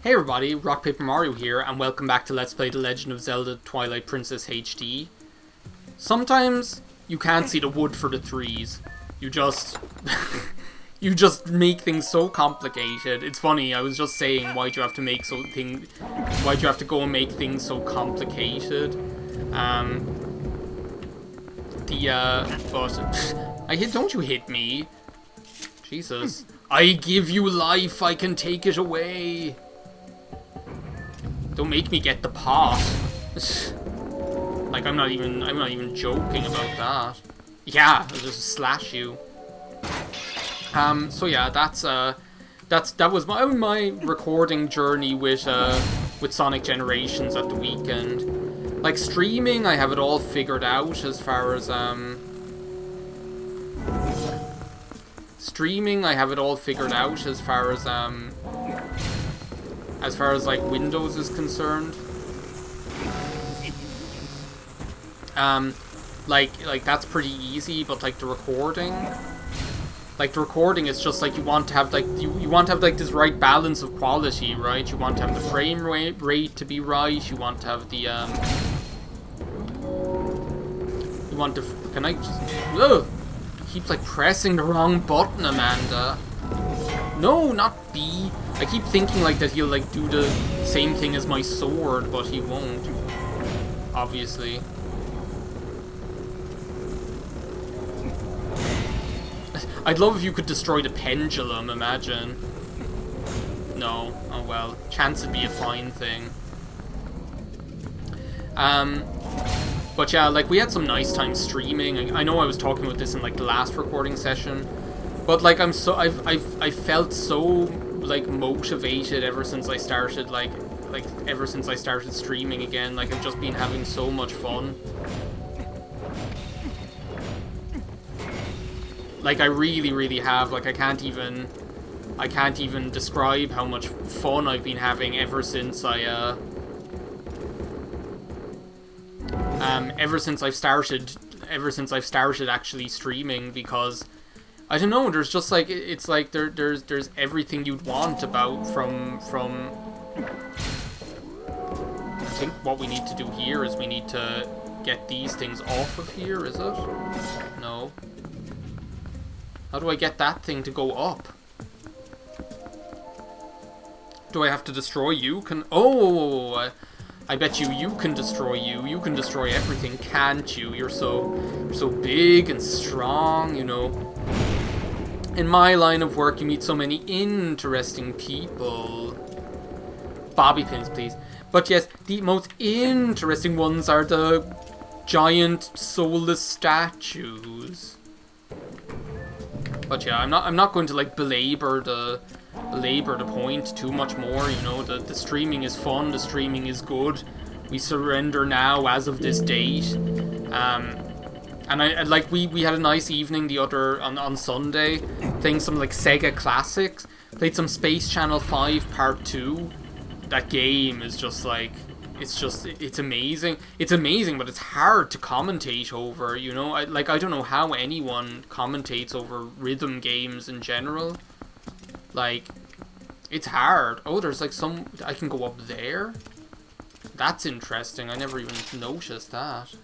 Hey everybody, RockPaperMario here, and welcome back to Let's Play The Legend of Zelda Twilight Princess HD. Sometimes you can't see the wood for the trees. You just... you just make things so complicated. It's funny, I was just saying, why'd you have to make why'd you have to go and make things so complicated? But... don't you hit me. Jesus. I give you life, I can take it away. Don't make me get the pot. Like, I'm not even joking about that. Yeah, I'll just slash you. So yeah, that was my recording journey with Sonic Generations at the weekend. Like, streaming, I have it all figured out as far as like Windows is concerned. Like that's pretty easy, but like the recording is just like you want to have like this right balance of quality, right? You want to have the frame rate to be right. You want to have the you want to can I just keep like pressing the wrong button, Amanda. No, not B. I keep thinking like that he'll like do the same thing as my sword, but he won't. Obviously. I'd love if you could destroy the pendulum, imagine. No. Oh well. Chance would be a fine thing. But yeah, like we had some nice time streaming. I know I was talking about this in like the last recording session. But like I felt so like motivated ever since I started ever since I started streaming again. Like I've just been having so much fun. Like I really have. Like I can't even describe how much fun I've been having ever since I've started actually streaming, because I don't know, there's just like, it's like there's everything you'd want from I think what we need to do here is we need to get these things off of here, is it? No. How do I get that thing to go up? Do I have to destroy you? Oh, I bet you can destroy you. You can destroy everything, can't you? You're so big and strong, you know. In my line of work, you meet so many interesting people. Bobby pins, please. But yes, the most interesting ones are the giant soulless statues. But yeah, I'm not going to like belabor the point too much more. You know, the streaming is fun. The streaming is good. We surrender now as of this date. And I like we had a nice evening on Sunday, playing some like Sega classics. Played some Space Channel 5 Part 2. That game is just like, it's amazing. It's amazing, but it's hard to commentate over, you know? I don't know how anyone commentates over rhythm games in general. Like, it's hard. Oh, there's like I can go up there? That's interesting. I never even noticed that.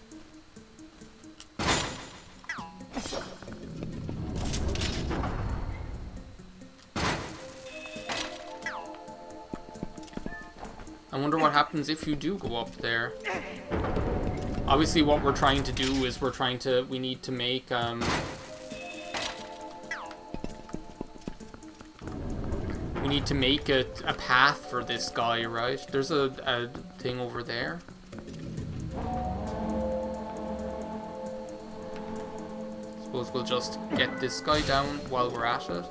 I wonder what happens if you do go up there. Obviously what we're trying to do is we need to make a path for this guy, right? There's a thing over there. Suppose we'll just get this guy down while we're at it.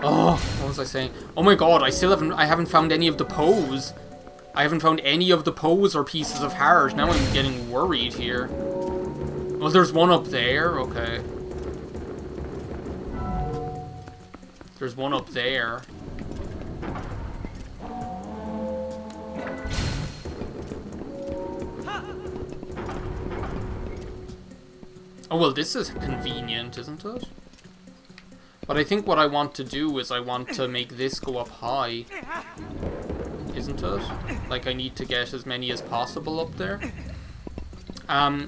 Oh, what was I saying? Oh my god, I haven't found any of the pose. I haven't found any of the pose or pieces of heart. Now I'm getting worried here. Well, there's one up there, okay. There's one up there. Oh, well, this is convenient, isn't it? But I think what I want to do is I want to make this go up high. Isn't it? Like, I need to get as many as possible up there.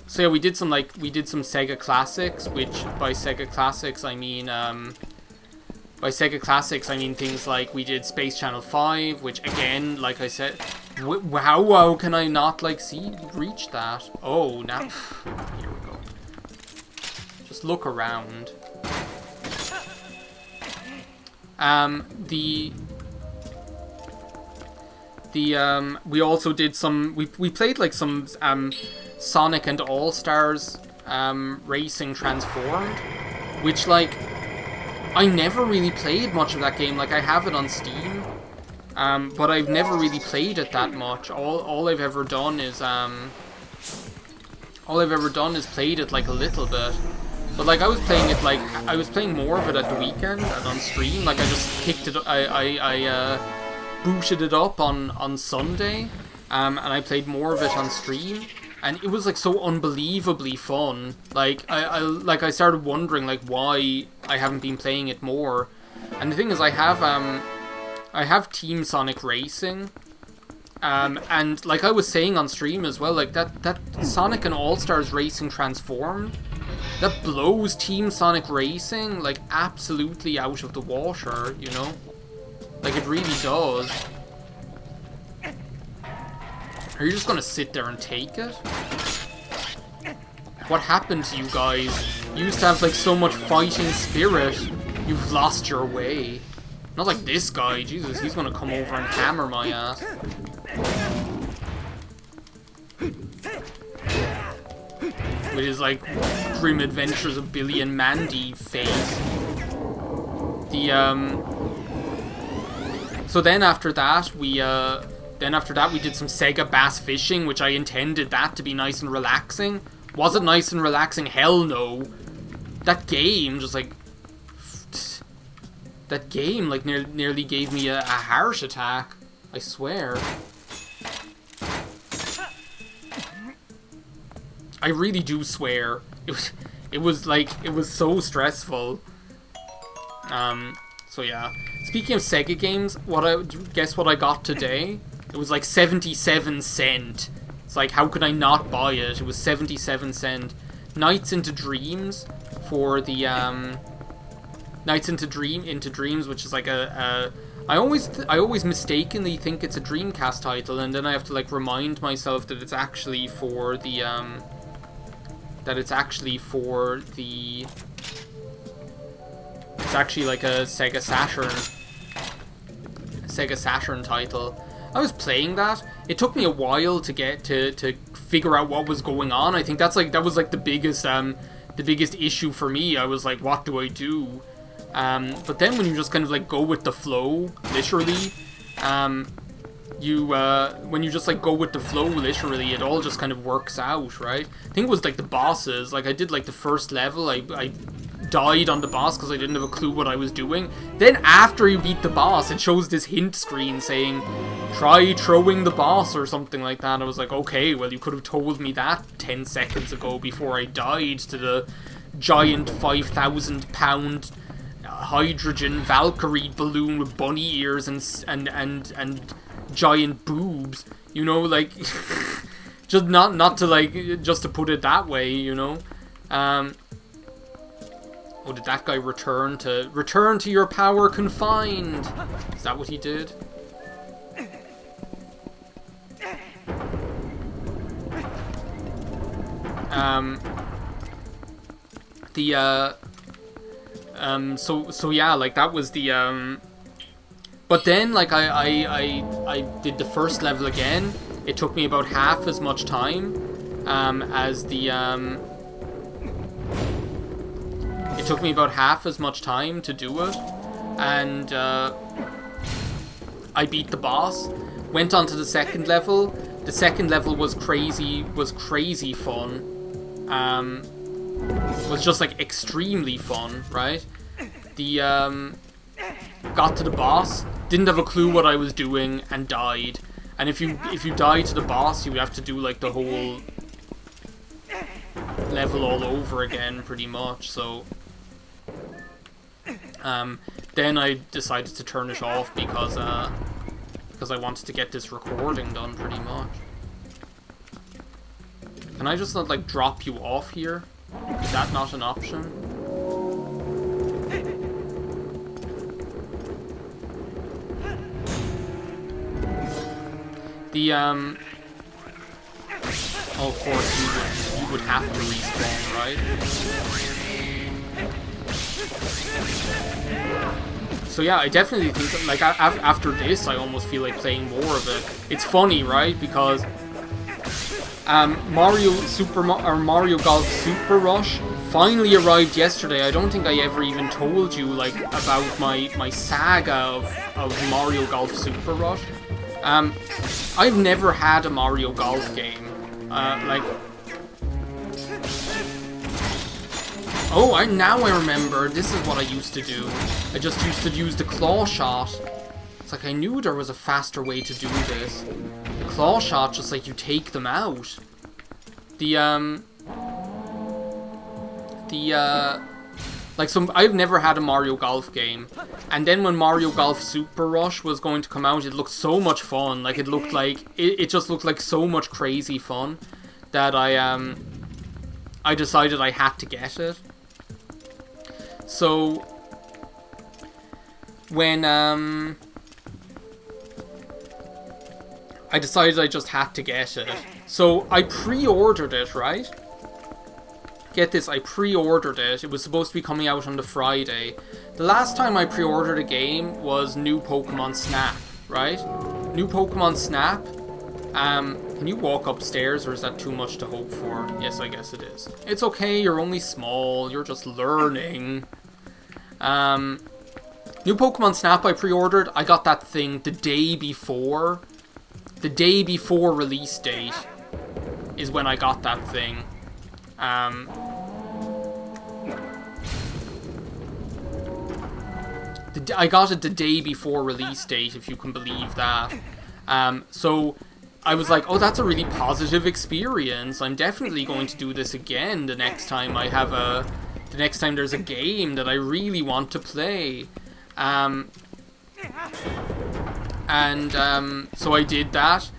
So yeah, we did some Sega Classics, which by Sega Classics I mean, things like we did Space Channel 5, which again, like I said, how can I not, like, reach that? Oh, now, here we go. Just look around. We also did some, we played, like, some, Sonic and All-Stars, Racing Transformed, which, like, I never really played much of that game. Like, I have it on Steam, but I've never really played it that much. All I've ever done is played it, like, a little bit. But, like, I was playing more of it at the weekend and on stream. Like, I just picked it, I booted it up on Sunday, and I played more of it on stream. And it was, like, so unbelievably fun. Like, I started wondering, like, why I haven't been playing it more. And the thing is, I have Team Sonic Racing. And, like I was saying on stream as well, like, that Sonic and All-Stars Racing Transformed, that blows Team Sonic Racing, like, absolutely out of the water, you know? Like, it really does. Are you just gonna sit there and take it? What happened to you guys? You used to have, like, so much fighting spirit. You've lost your way. Not like this guy. Jesus, he's gonna come over and hammer my ass. With his, like, Grim Adventures of Billy and Mandy face. So then after that, we did some Sega Bass Fishing, which I intended that to be nice and relaxing. Was it nice and relaxing? Hell no. That game just, like... That game, like, nearly gave me a heart attack. I swear. I really do swear. It was so stressful. So yeah. Speaking of Sega games, guess what I got today? It was like 77 cents. It's like, how could I not buy it? It was 77 cents. Nights into Dreams for the Nights into Dreams, which is like I always mistakenly think it's a Dreamcast title, and then I have to, like, remind myself that it's actually for the it's actually like a Sega Saturn title. I was playing that. It took me a while to get to figure out what was going on. I think that was like the biggest issue for me. I was like, what do I do? But then when you just kind of, like, go with the flow, literally, when you just, like, go with the flow, literally, it all just kind of works out, right? I think it was, like, the bosses. Like, I did, like, the first level, I died on the boss because I didn't have a clue what I was doing. Then after you beat the boss, it shows this hint screen saying, try throwing the boss or something like that. I was like, okay, well, you could have told me that 10 seconds ago before I died to the giant 5,000-pound hydrogen Valkyrie balloon with bunny ears and giant boobs, you know, like, just not to, like, just to put it that way, you know. Oh, did that guy return to your power confined? Is that what he did? So yeah, like, that was the, but then, like, I did the first level again. It took me about half as much time, as the, it took me about half as much time to do it, and, I beat the boss, went on to the second level. The second level was crazy fun. Was just, like, extremely fun, right? Got to the boss, didn't have a clue what I was doing, and died. And if you die to the boss, you have to do, like, the whole level all over again, pretty much, so... then I decided to turn it off because I wanted to get this recording done, pretty much. Can I just not, like, drop you off here? Is that not an option? The, oh, of course, you would have to respawn, right? So yeah, I definitely think that, like, after this, I almost feel like playing more of it. It's funny, right? Because Mario Golf Super Rush finally arrived yesterday. I don't think I ever even told you, like, about my saga of Mario Golf Super Rush. I've never had a Mario Golf game. Like... Oh, now I remember. This is what I used to do. I just used to use the claw shot. It's like I knew there was a faster way to do this. The claw shot, just like you take them out. Like, I've never had a Mario Golf game. And then when Mario Golf Super Rush was going to come out, it looked so much fun. Like, it looked like, it just looked like so much crazy fun that I decided I had to get it. So, when, I decided I just had to get it. So, I pre-ordered it, right? Get this, I pre-ordered it. It was supposed to be coming out on the Friday. The last time I pre-ordered a game was New Pokemon Snap, right? New Pokemon Snap. Can you walk upstairs, or is that too much to hope for? Yes, I guess it is. It's okay, you're only small, you're just learning. New Pokemon Snap I pre-ordered, I got that thing the day before. The day before release date is when I got that thing. I got it the day before release date, if you can believe that. So I was like, oh, that's a really positive experience. I'm definitely going to do this again the next time I have the next time there's a game that I really want to play. So I did that.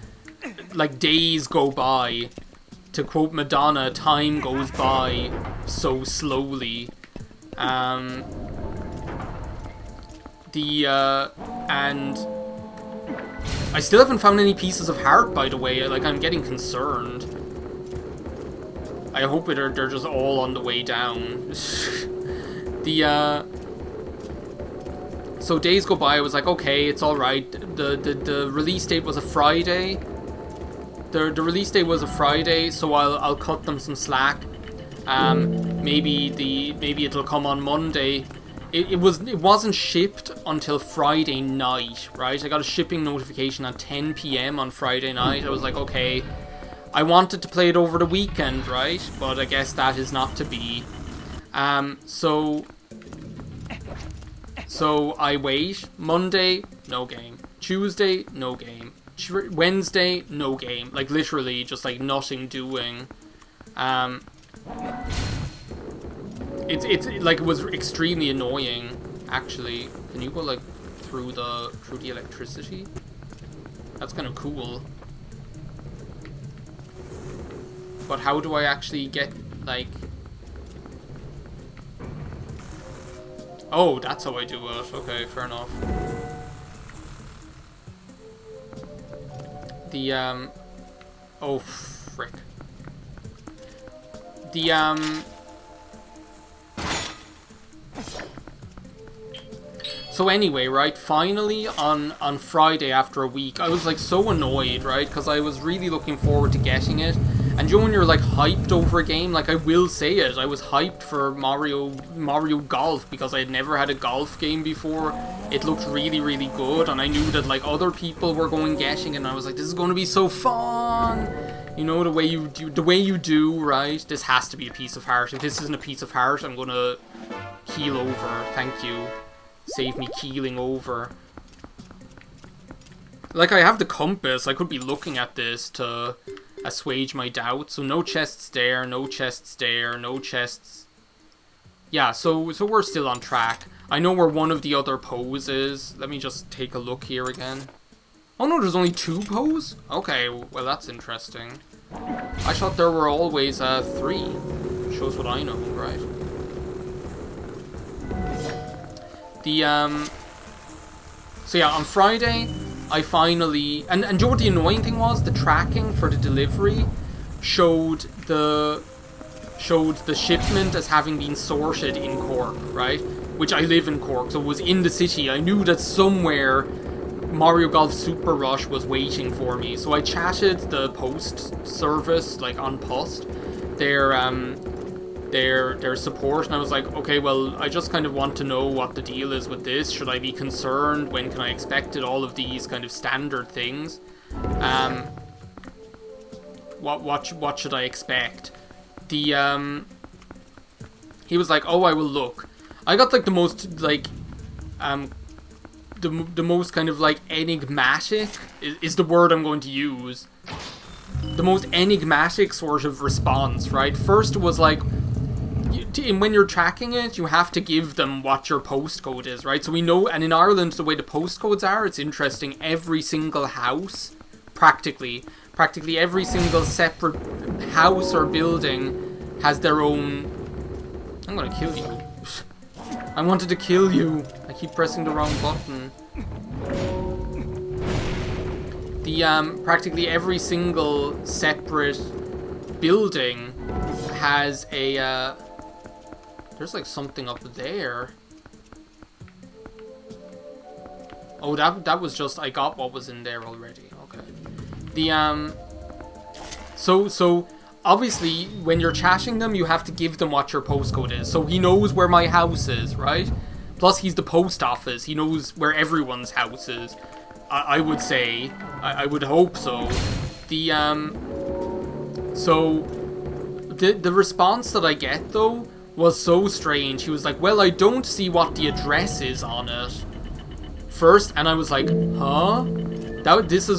Like, days go by. To quote Madonna, time goes by so slowly. And I still haven't found any pieces of heart, by the way. Like, I'm getting concerned. I hope they're just all on the way down. So days go by, I was like, okay, it's alright. The release date was a Friday. The release date was a Friday, so I'll cut them some slack. Maybe it'll come on Monday. It wasn't shipped until Friday night, right? I got a shipping notification at 10 PM on Friday night. I was like, okay, I wanted to play it over the weekend, right? But I guess that is not to be. So I wait. Monday, no game. Tuesday, no game. Wednesday, no game. Like, literally, just like nothing doing. It's like, it was extremely annoying. Actually, can you go like through the electricity? That's kind of cool. But how do I actually get, like... Oh, that's how I do it. Okay, fair enough. Oh, frick. So anyway, right, finally on Friday after a week, I was like so annoyed, right, because I was really looking forward to getting it. And you know when you're like hyped over a game, like I will say it, I was hyped for Mario Golf because I had never had a golf game before. It looked really, really good, and I knew that like other people were going getting it, and I was like, this is going to be so fun. You know, the way you do, right? This has to be a piece of heart. If this isn't a piece of heart, I'm gonna keel over. Thank you. Save me keeling over. Like, I have the compass. I could be looking at this to assuage my doubts. So no chests there, no chests there, no chests. Yeah, so we're still on track. I know where one of the other Poes is. Let me just take a look here again. Oh no, there's only 2 Poes? Okay, well that's interesting. I thought there were always 3. Shows what I know, right? So yeah, on Friday, I finally... And do you know what the annoying thing was? The tracking for the delivery showed the shipment as having been sorted in Cork, right? Which I live in Cork, so it was in the city. I knew that somewhere Mario Golf Super Rush was waiting for me. So I chatted the post service, like on post, their support, and I was like, okay, well, I just kind of want to know what the deal is with this. Should I be concerned? When can I expect it? All of these kind of standard things. What should I expect? He was like, oh, I will look. I got like the most like the most kind of like enigmatic is the word I'm going to use. The most enigmatic sort of response, right? First it was like, when you're tracking it, you have to give them what your postcode is, right? So we know, and in Ireland, the way the postcodes are, it's interesting. Every single house, practically every single separate house or building has their own... I'm gonna kill you. I wanted to kill you. I keep pressing the wrong button. Practically every single separate building has a, there's like something up there. Oh, that was just, I got what was in there already. Okay. So obviously when you're chatting them, you have to give them what your postcode is. So he knows where my house is, right? Plus he's the post office. He knows where everyone's house is. I would say. I would hope so. The response that I get though was so strange. He was like, well, I don't see what the address is on it first, and I was like, huh? This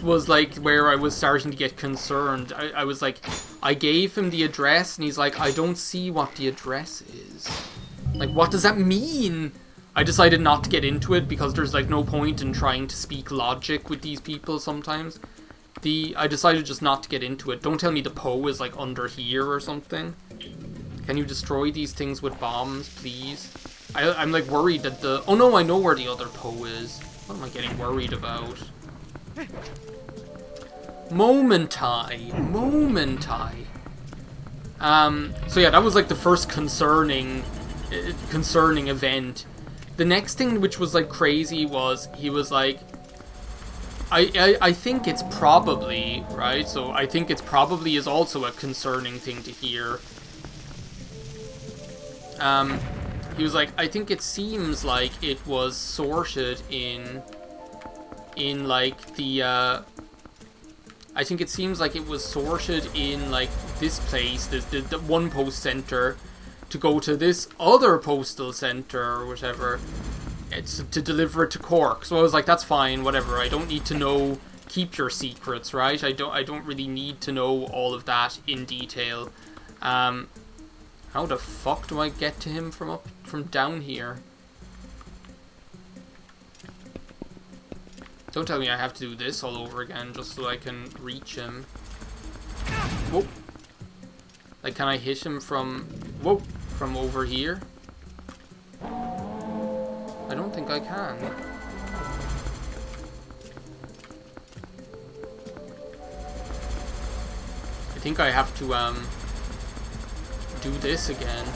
was like where I was starting to get concerned. I was like, I gave him the address, and he's like, I don't see what the address is. Like, what does that mean? I decided not to get into it because there's like no point in trying to speak logic with these people sometimes. I decided just not to get into it. Don't tell me the Poe is like under here or something. Can you destroy these things with bombs, please? I'm like worried that the... Oh no, I know where the other Poe is. What am I getting worried about? Momentai. So yeah, that was like the first concerning event. The next thing which was like crazy was he was like, I think it's probably, right? So I think it's probably is also a concerning thing to hear. He was like, I think it seems like it was sorted in like the, I think it seems like it was sorted in like this place, the one post center, to go to this other postal center or whatever. It's to deliver it to Cork. So I was like, that's fine, whatever. I don't need to know. Keep your secrets, right? I don't really need to know all of that in detail. How the fuck do I get to him from down here? Don't tell me I have to do this all over again just so I can reach him. Whoa. Like, can I hit him from... Whoa. From over here? I don't think I can. I think I have to, do this again.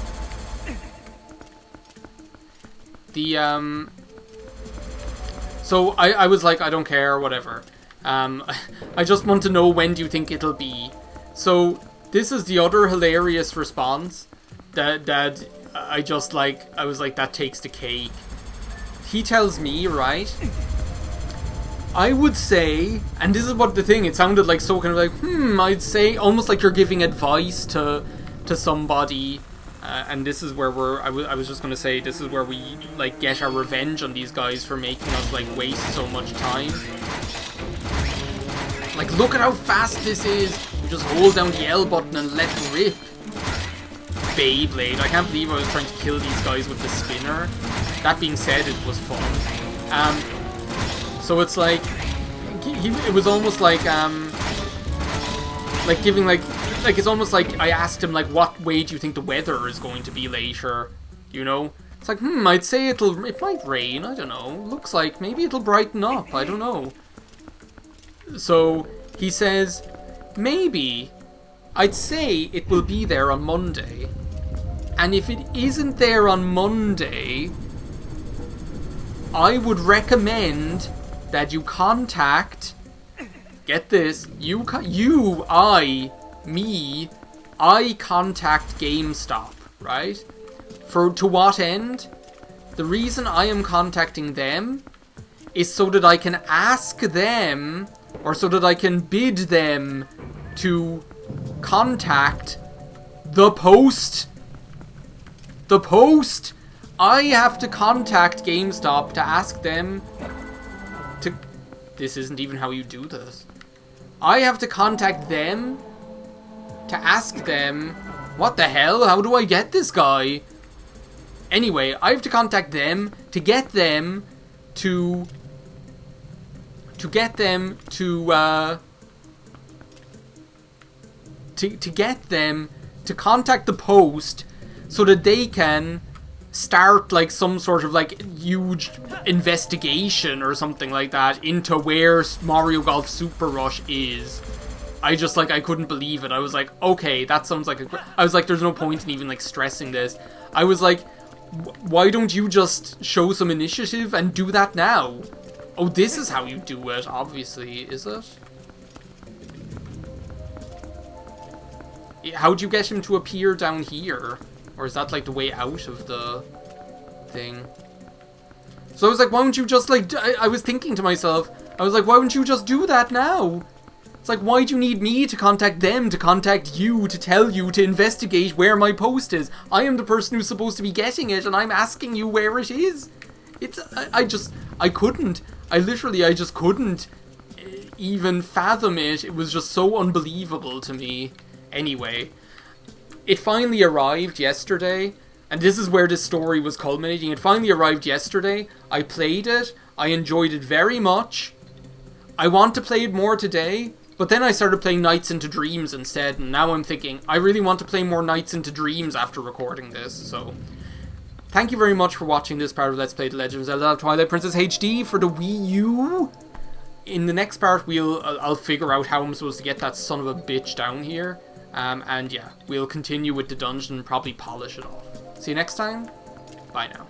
So I was like, I don't care, whatever. I just want to know, when do you think it'll be? So this is the other hilarious response that I just like, I was like, that takes the cake. He tells me, right? I would say, and this is what the thing, it sounded like so kind of like, I'd say, almost like you're giving advice to somebody, and this is where I was just gonna say, this is where we, like, get our revenge on these guys for making us, like, waste so much time. Like, look at how fast this is. You just hold down the L button and let rip. Beyblade. I can't believe I was trying to kill these guys with the spinner. That being said, it was fun. So it's like, it was almost like giving like it's almost like I asked him like, what way do you think the weather is going to be later? You know? It's like, I'd say it might rain, I don't know. Looks like maybe it'll brighten up, I don't know. So he says, maybe, I'd say it will be there on Monday. And if it isn't there on Monday, I would recommend that you contact, get this, I contact GameStop, right? To what end? The reason I am contacting them is so that I can ask them, or so that I can bid them to contact the Post. The Post! I have to contact GameStop to ask them to... This isn't even how you do this. I have to contact them to ask them... What the hell? How do I get this guy? Anyway, I have to contact them to get them to get them to contact the Post so that they can start like some sort of like huge investigation or something like that into where Mario Golf Super Rush is. I couldn't believe it. I was like, okay, that sounds like I was like, there's no point in even like stressing this. I was like, why don't you just show some initiative and do that now? Oh, this is how you do it, obviously, is it? How'd you get him to appear down here? Or is that like the way out of the thing? So I was like, why don't you just like, I was thinking to myself, I was like, why wouldn't you just do that now? It's like, why do you need me to contact them, to contact you, to tell you, to investigate where my post is? I am the person who's supposed to be getting it, and I'm asking you where it is. I just couldn't even fathom it. It was just so unbelievable to me. Anyway, it finally arrived yesterday, and this is where this story was culminating. It finally arrived yesterday. I played it. I enjoyed it very much. I want to play it more today, but then I started playing Nights into Dreams instead, and now I'm thinking, I really want to play more Nights into Dreams after recording this, so... Thank you very much for watching this part of Let's Play The Legend of Zelda Twilight Princess HD for the Wii U. In the next part, I'll figure out how I'm supposed to get that son of a bitch down here. And yeah, we'll continue with the dungeon and probably polish it off. See you next time. Bye now.